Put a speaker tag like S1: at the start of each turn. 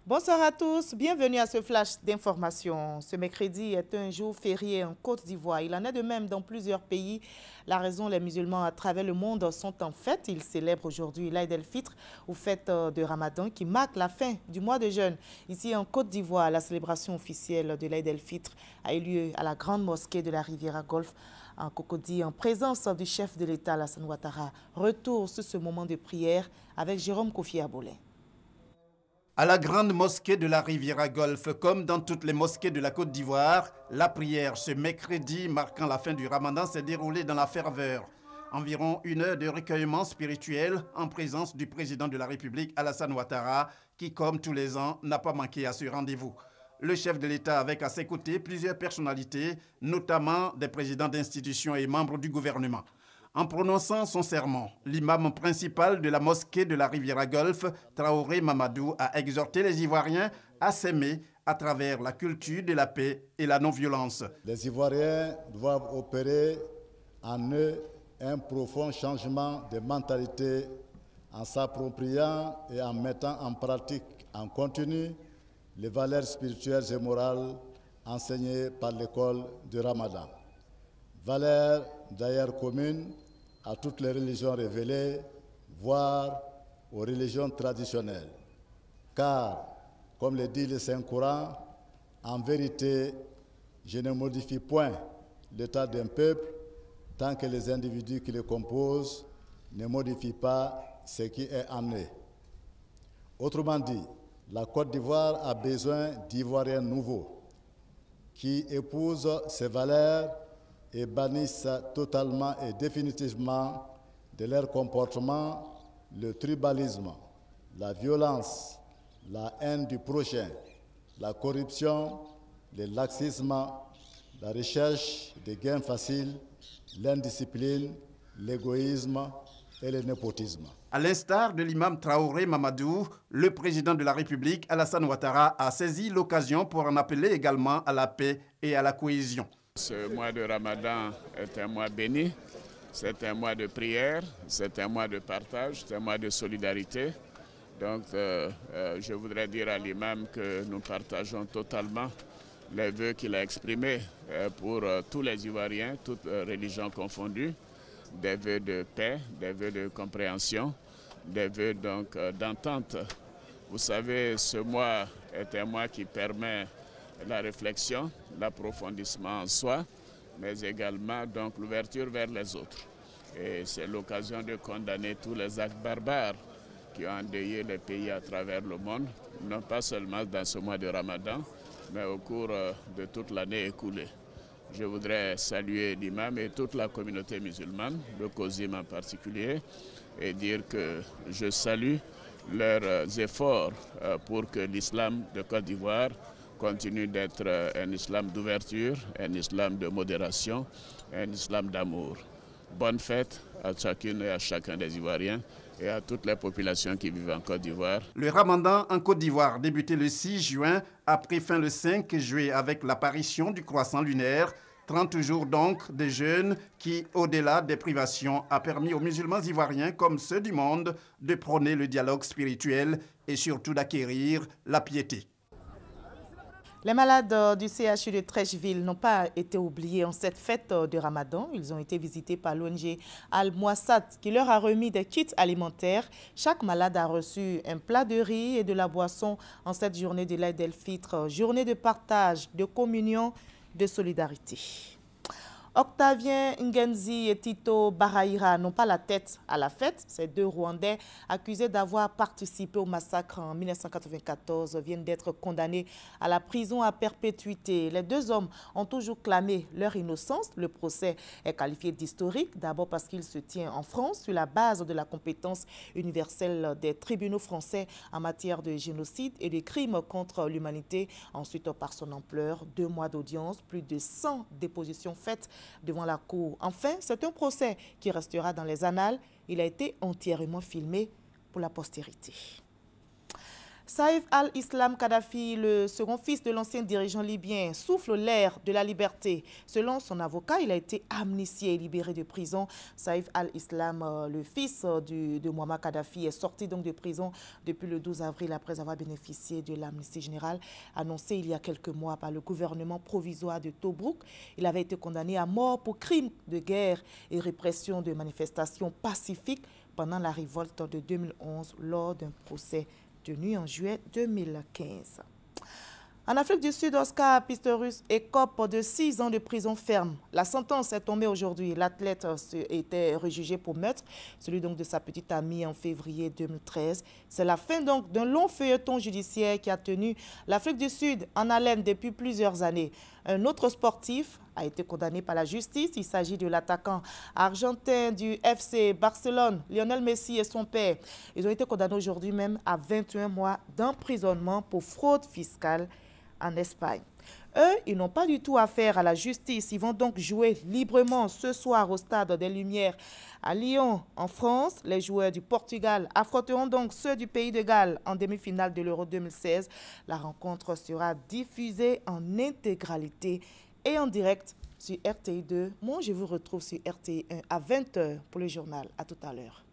S1: Bonsoir à tous, bienvenue à ce flash d'information. Ce mercredi est un jour férié en Côte d'Ivoire. Il en est de même dans plusieurs pays. La raison, les musulmans à travers le monde sont en fête. Ils célèbrent aujourd'hui l'Aïd el-Fitr, ou fête de Ramadan, qui marque la fin du mois de jeûne. Ici en Côte d'Ivoire, la célébration officielle de l'Aïd el-Fitr a eu lieu à la grande mosquée de la Riviera Golfe en Cocody, en présence du chef de l'État, Alassane Ouattara. Retour sur ce moment de prière avec Jérôme Kofi Aboulé.
S2: À la grande mosquée de la Riviera Golfe, comme dans toutes les mosquées de la Côte d'Ivoire, la prière ce mercredi marquant la fin du Ramadan s'est déroulée dans la ferveur. Environ 1 heure de recueillement spirituel en présence du président de la République, Alassane Ouattara, qui, comme tous les ans, n'a pas manqué à ce rendez-vous. Le chef de l'État avec à ses côtés plusieurs personnalités, notamment des présidents d'institutions et membres du gouvernement. En prononçant son sermon, l'imam principal de la mosquée de la Riviera Golfe, Traoré Mamadou, a exhorté les Ivoiriens à s'aimer à travers la culture de la paix et la non-violence.
S3: Les Ivoiriens doivent opérer en eux un profond changement de mentalité en s'appropriant et en mettant en pratique en continu les valeurs spirituelles et morales enseignées par l'école du Ramadan. Valeurs d'ailleurs communes à toutes les religions révélées, voire aux religions traditionnelles. Car, comme le dit le Saint-Coran, en vérité, je ne modifie point l'état d'un peuple tant que les individus qui le composent ne modifient pas ce qui est en eux. Autrement dit, la Côte d'Ivoire a besoin d'Ivoiriens nouveaux qui épousent ces valeurs et bannissent totalement et définitivement de leur comportement le tribalisme, la violence, la haine du prochain, la corruption, le laxisme, la recherche des gains faciles, l'indiscipline, l'égoïsme et le népotisme.
S2: À l'instar de l'imam Traoré Mamadou, le président de la République, Alassane Ouattara, a saisi l'occasion pour en appeler également à la paix et à la cohésion.
S4: Ce mois de Ramadan est un mois béni, c'est un mois de prière, c'est un mois de partage, c'est un mois de solidarité. Donc je voudrais dire à l'imam que nous partageons totalement les vœux qu'il a exprimés pour tous les Ivoiriens, toutes religions confondues, des vœux de paix, des vœux de compréhension, des vœux donc d'entente. Vous savez, ce mois est un mois qui permet la réflexion, l'approfondissement en soi, mais également donc l'ouverture vers les autres. Et c'est l'occasion de condamner tous les actes barbares qui ont endeuillé les pays à travers le monde, non pas seulement dans ce mois de Ramadan, mais au cours de toute l'année écoulée. Je voudrais saluer l'imam et toute la communauté musulmane, le COSIM en particulier, et dire que je salue leurs efforts pour que l'islam de Côte d'Ivoire continue d'être un islam d'ouverture, un islam de modération, un islam d'amour. Bonne fête à chacune et à chacun des Ivoiriens et à toutes les populations qui vivent en Côte d'Ivoire.
S2: Le Ramadan en Côte d'Ivoire, débuté le 6 juin, a pris fin le 5 juillet avec l'apparition du croissant lunaire. 30 jours donc de jeûne qui, au-delà des privations, a permis aux musulmans ivoiriens comme ceux du monde de prôner le dialogue spirituel et surtout d'acquérir la piété.
S1: Les malades du CHU de Trècheville n'ont pas été oubliés en cette fête de Ramadan. Ils ont été visités par l'ONG Al-Mouassat qui leur a remis des kits alimentaires. Chaque malade a reçu un plat de riz et de la boisson en cette journée de l'Aïd el-Fitr, journée de partage, de communion, de solidarité. Octavien Ngenzi et Tito Baraïra n'ont pas la tête à la fête. Ces deux Rwandais accusés d'avoir participé au massacre en 1994 viennent d'être condamnés à la prison à perpétuité. Les deux hommes ont toujours clamé leur innocence. Le procès est qualifié d'historique, d'abord parce qu'il se tient en France sur la base de la compétence universelle des tribunaux français en matière de génocide et de crimes contre l'humanité. Ensuite, par son ampleur, 2 mois d'audience, plus de 100 dépositions faites devant la cour. Enfin, c'est un procès qui restera dans les annales. Il a été entièrement filmé pour la postérité. Saïf al-Islam Kadhafi, le second fils de l'ancien dirigeant libyen, souffle l'air de la liberté. Selon son avocat, il a été amnistié et libéré de prison. Saïf al-Islam, le fils de Muammar Kadhafi, est sorti donc de prison depuis le 12 avril après avoir bénéficié de l'amnistie générale annoncée il y a quelques mois par le gouvernement provisoire de Tobrouk. Il avait été condamné à mort pour crimes de guerre et répression de manifestations pacifiques pendant la révolte de 2011 lors d'un procès tenu en juillet 2015. En Afrique du Sud, Oscar Pistorius écope de 6 ans de prison ferme. La sentence est tombée aujourd'hui. L'athlète était rejugé pour meurtre, celui donc de sa petite amie en février 2013. C'est la fin donc d'un long feuilleton judiciaire qui a tenu l'Afrique du Sud en haleine depuis plusieurs années. Un autre sportif a été condamné par la justice. Il s'agit de l'attaquant argentin du FC Barcelone, Lionel Messi et son père. Ils ont été condamnés aujourd'hui même à 21 mois d'emprisonnement pour fraude fiscale en Espagne. Eux, ils n'ont pas du tout affaire à la justice. Ils vont donc jouer librement ce soir au Stade des Lumières à Lyon, en France. Les joueurs du Portugal affronteront donc ceux du Pays de Galles en demi-finale de l'Euro 2016. La rencontre sera diffusée en intégralité et en direct sur RTI 2. Moi, je vous retrouve sur RTI 1 à 20 h pour le journal. À tout à l'heure.